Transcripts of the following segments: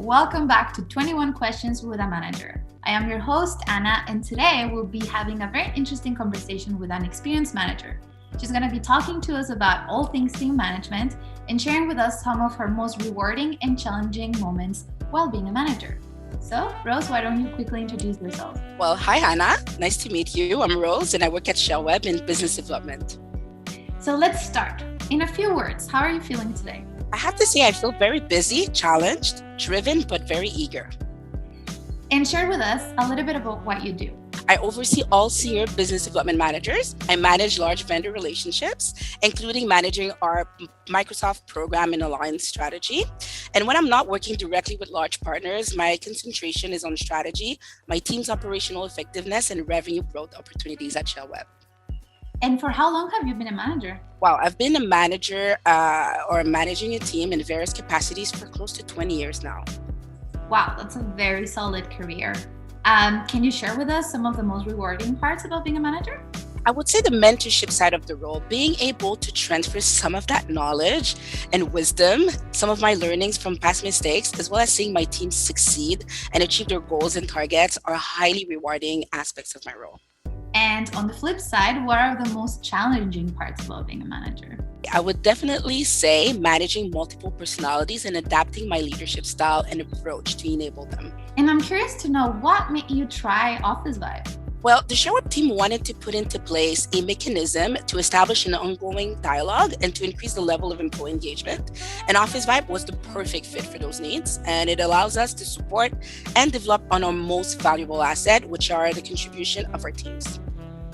welcome back to 21 Questions with a Manager. I am your host, Anna, and today we'll be having a very interesting conversation with an experienced manager. She's going to be talking to us about all things team management and sharing with us some of her most rewarding and challenging moments while being a manager. So, Rose, why don't you quickly introduce yourself? Well, hi, Hannah. Nice to meet you. I'm Rose, and I work at ShellWeb in business development. So let's start. In a few words, how are you feeling today? I have to say I feel very busy, challenged, driven, but very eager. And share with us a little bit about what you do. I oversee all senior business development managers. I manage large vendor relationships, including managing our Microsoft program and alliance strategy. And when I'm not working directly with large partners, my concentration is on strategy, my team's operational effectiveness, and revenue growth opportunities at ShellWeb. And for how long have you been a manager? Wow, I've been a manager or managing a team in various capacities for close to 20 years now. Wow, that's a very solid career. Can you share with us some of the most rewarding parts about being a manager? I would say the mentorship side of the role, being able to transfer some of that knowledge and wisdom, some of my learnings from past mistakes, as well as seeing my team succeed and achieve their goals and targets are highly rewarding aspects of my role. And on the flip side, what are the most challenging parts about being a manager? I would definitely say managing multiple personalities and adapting my leadership style and approach to enable them. And I'm curious to know what made you try Officevibe? Well, the ShellWeb team wanted to put into place a mechanism to establish an ongoing dialogue and to increase the level of employee engagement. And Officevibe was the perfect fit for those needs. And it allows us to support and develop on our most valuable asset, which are the contribution of our teams.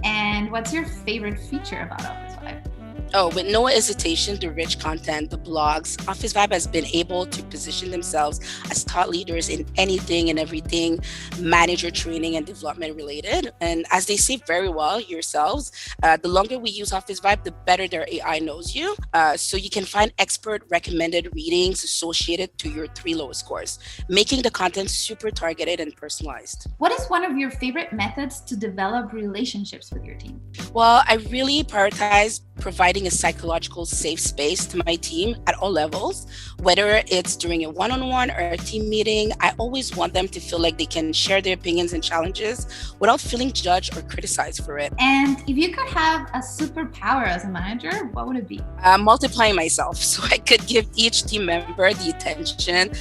And what's your favorite feature about Officevibe? Oh, with no hesitation, the rich content, the blogs, Officevibe has been able to position themselves as thought leaders in anything and everything manager training and development related. And as they say very well yourselves, the longer we use Officevibe, the better their AI knows you. So you can find expert recommended readings associated to your 3 lowest scores, making the content super targeted and personalized. What is one of your favorite methods to develop relationships with your team? Well, I really prioritize providing a psychological safe space to my team at all levels, whether it's during a one-on-one or a team meeting. I always want them to feel like they can share their opinions and challenges without feeling judged or criticized for it. And if you could have a superpower as a manager, what would it be? Multiplying myself so I could give each team member the attention,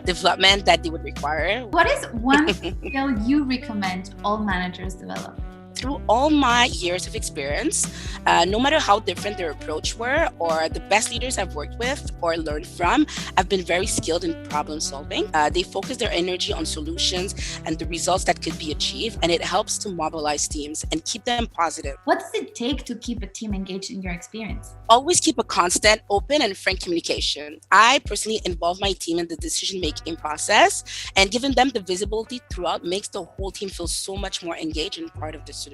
development that they would require. What is one skill you recommend all managers develop? Through all my years of experience, no matter how different their approach were or the best leaders I've worked with or learned from, I've been very skilled in problem solving. They focus their energy on solutions and the results that could be achieved, and it helps to mobilize teams and keep them positive. What does it take to keep a team engaged in your experience? Always keep a constant, open, and frank communication. I personally involve my team in the decision-making process, and giving them the visibility throughout makes the whole team feel so much more engaged and part of the solution.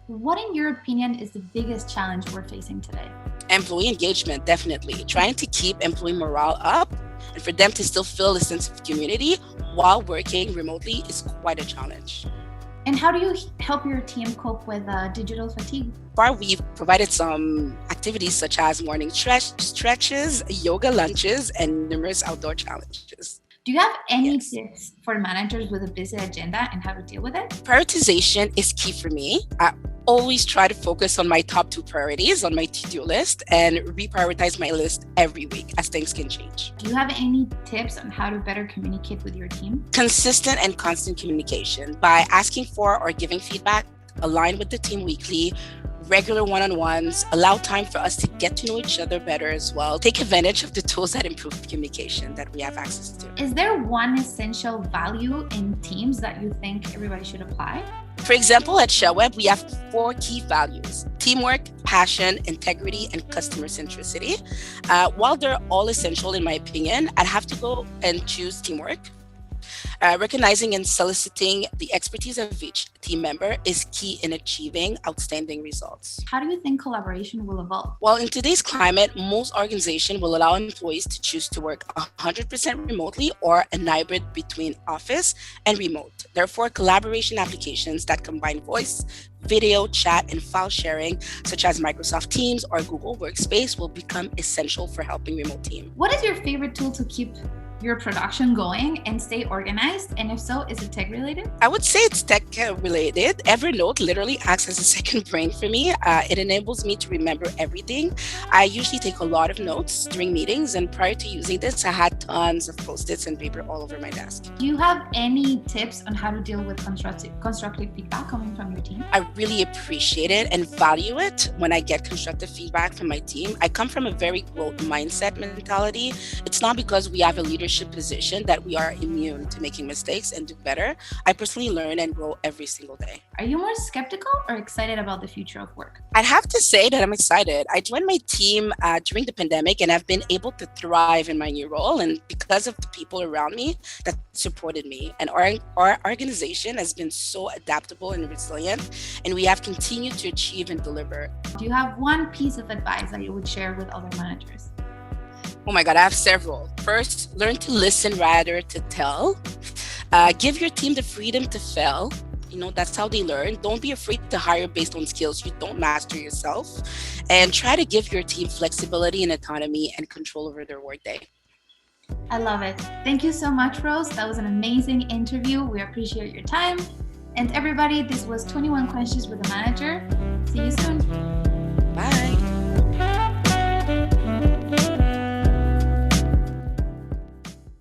What, in your opinion, is the biggest challenge we're facing today? Employee engagement, definitely. Trying to keep employee morale up and for them to still feel a sense of community while working remotely is quite a challenge. And how do you help your team cope with digital fatigue? We've provided some activities such as morning stretches, yoga lunches, and numerous outdoor challenges. Do you have any tips for managers with a busy agenda and how to deal with it? Prioritization is key for me. I always try to focus on my top 2 priorities on my to-do list and reprioritize my list every week as things can change. Do you have any tips on how to better communicate with your team? Consistent and constant communication by asking for or giving feedback, align with the team weekly, regular one-on-ones, allow time for us to get to know each other better as well. Take advantage of the tools that improve communication that we have access to. Is there one essential value in teams that you think everybody should apply? For example, at ShellWeb, we have 4 key values: teamwork, passion, integrity, and customer centricity. While they're all essential in my opinion, I'd have to go and choose teamwork. Recognizing and soliciting the expertise of each team member is key in achieving outstanding results. How do you think collaboration will evolve? Well, in today's climate, most organizations will allow employees to choose to work 100% remotely or a hybrid between office and remote. Therefore, collaboration applications that combine voice, video, chat, and file sharing, such as Microsoft Teams or Google Workspace, will become essential for helping remote teams. What is your favorite tool to keep your production going and stay organized? And if so, is it tech related? I would say it's tech related. Evernote literally acts as a second brain for me. It enables me to remember everything. I usually take a lot of notes during meetings, and prior to using this, I had tons of post-its and paper all over my desk. Do you have any tips on how to deal with constructive feedback coming from your team? I really appreciate it and value it when I get constructive feedback from my team. I come from a very growth mindset mentality. It's not because we have a leadership position that we are immune to making mistakes and do better. I personally learn and grow every single day. Are you more skeptical or excited about the future of work? I'd have to say that I'm excited. I joined my team during the pandemic, and I've been able to thrive in my new role, and because of the people around me that supported me. And our organization has been so adaptable and resilient, and we have continued to achieve and deliver. Do you have one piece of advice that you would share with other managers? Oh my God, I have several. First, learn to listen rather to tell. Give your team the freedom to fail. That's how they learn. Don't be afraid to hire based on skills you don't master yourself. And try to give your team flexibility and autonomy and control over their workday. I love it. Thank you so much, Rose. That was an amazing interview. We appreciate your time. And everybody, this was 21 Questions with a Manager. See you soon.